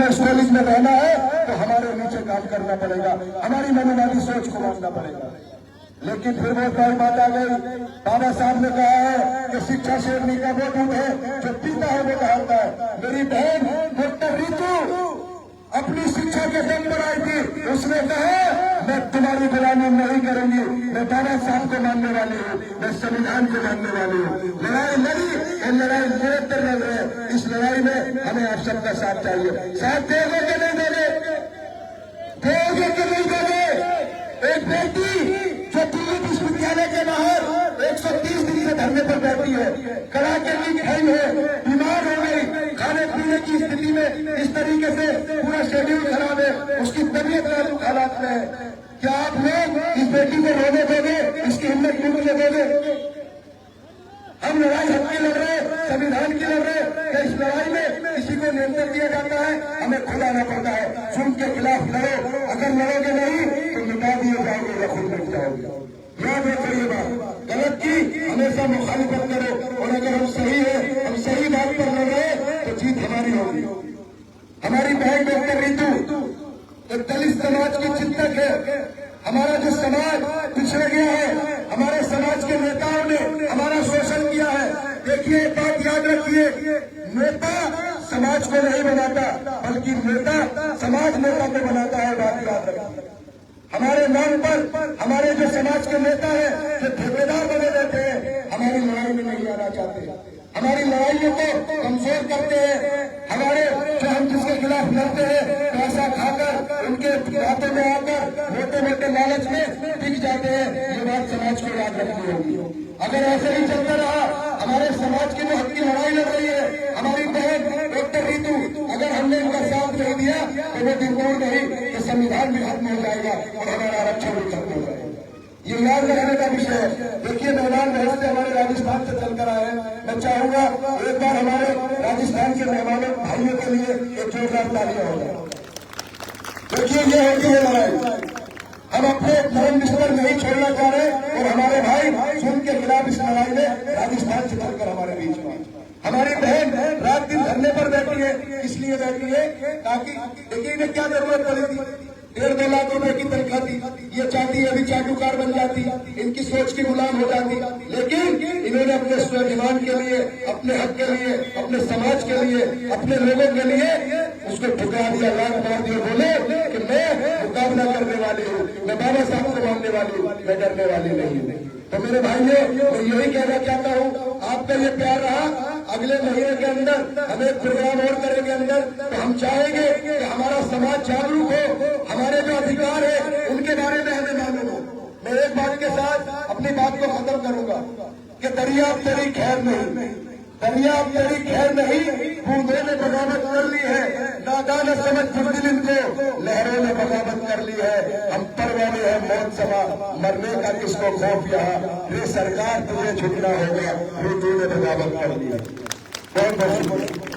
Nationalism में रहना है तो हमारे नीचे काम करना पड़ेगा, हमारी मनोवादी सोच को मानना पड़ेगा। लेकिन फिर वो बड़ी बात आ गई, बाबा साहब ने कहा है कि शिक्षा शेरनी का वो दूध है जो पीता है वो दहाड़ता है। मेरी बहन डॉक्टर रीतू अपनी शिक्षा के दम पर आई थी, उसने कहा मैं तुम्हारी गुलामी नहीं करूंगी, मैं बाबा साहब को मानने वाली हूँ, मैं संविधान को मानने वाली हूँ। लड़ाई लड़ी, ये लड़ाई निरंतर लड़ रहे हैं। इस लड़ाई में हमें आप सबका साथ चाहिए। साथ देंगे कि नहीं देंगे? देंगे कि नहीं देंगे? एक बेटी जो दिल्ली विश्वविद्यालय के बाहर 130 दिन से धरने पर बैठी है, कड़ाके की ठंड है, बीमार हो गई, खाने पीने की स्थिति में इस तरीके से पूरा शेड्यूल खराब है, उसकी तबीयत नाजुक हालात में है। क्या आप लोग इस बेटी को रोने देंगे, इसकी हिम्मत टूटने देंगे? हम लड़ाई हक की लड़ रहे हैं, संविधान की लड़ रहे हैं। इस लड़ाई में किसी को नियंत्रण दिया जाता है? हमें खुद आना पड़ता है। जुल्म के खिलाफ लड़ो, अगर लड़ोगे नहीं तो मिटा दिए जाओगे या खुद मिट जाओगे। याद रखो ये बात, गलत की हमेशा मुखालिफत करो, और अगर हम सही है, हम सही बात पर लड़ रहे हैं तो जीत हमारी होगी। हमारी बहन डॉक्टर रीतू एक दलित समाज की चिंतक है। हमारा जो समाज पिछड़ गया है, हमारे समाज के नेताओं ने हमारा शोषण किया है। देखिए एक बात याद रखिए, नेता समाज को नहीं बनाता, बल्कि नेता समाज नेता को बनाता है। बात याद रखिए, हमारे नाम पर हमारे जो समाज के नेता हैं जो ठेकेदार बने रहते हैं, हमारी लड़ाई में नहीं आना चाहते, हमारी लड़ाइयों को कमजोर करते हैं। हमारे जो हम जिसके खिलाफ लड़ते हैं, पैसा खाकर उनके बातों में आकर मोटे मोटे लालच में टिक जाते हैं। ये बात समाज को याद रखनी होगी। अगर ऐसे ही चलता रहा, हमारे समाज की जो हक की लड़ाई लड़ रही है हमारी बहन डॉक्टर रीतू, अगर हमने इनका साथ नहीं दिया तो वो दिन दूर नहीं कि संविधान भी खत्म हो जाएगा और हमारा आरक्षण भी खत्म हो जाएगा। ये याद रखने का विषय है। देखिए मेहमान बहुत से हमारे राजस्थान से चलकर आए हैं। मैं चाहूंगा एक बार हमारे राजस्थान के मेहमानों भाइयों के लिए एक जोरदार तालियां हो जाए। देखिए ये होती है लड़ाई, हम अपने धर्म विस्तर नहीं छोड़ना चाह रहे और हमारे भाई जुल्म के खिलाफ इस लड़ाई में राजस्थान से चलकर हमारे बीच में। हमारी बहन रात दिन धरने पर बैठी है, इसलिए बैठी है ताकि देखिए इन्हें क्या जरूरत पड़ी थी, 1.5-2 लाख रुपए की तनख्वाह थी, ये चाहती है अभी चाटुकार बन जाती, इनकी सोच की गुलाम हो जाती। लेकिन इन्होंने अपने स्वाभिमान के लिए, अपने हक के लिए, अपने समाज के लिए, अपने लोगों के लिए उसको ठुकरा दिया, लात मार दिया। बोले कि मैं मुकाबला करने वाली हूँ, मैं बाबा साहब को मानने वाली हूँ, मैं डरने वाली नहीं हूँ। तो मेरे भाइयों मैं यही कहना चाहता हूँ, आपका ये प्यार रहा, अगले महीने के अंदर हम एक प्रोग्राम और करेंगे अंदर, तो हम चाहेंगे कि हमारा समाज जागरूक हो, हमारे जो अधिकार है उनके बारे में हमें मालूम हो। मैं एक बात के साथ अपनी बात को खत्म करूंगा कि दरिया तेरी खैर नहीं, दरिया तेरी खैर नहीं, बूंदों ने बगावत कर ली है, नादान समझ बुज़दिल इनको लहरों ने बगावत कर ली है। हम परवाने हैं मौत समा, मरने का किसको खौफ यहाँ, ये सरकार तुझे झुकना होगा, वो तूने बगावत कर ली है। बहुत बहुत शुक्रिया।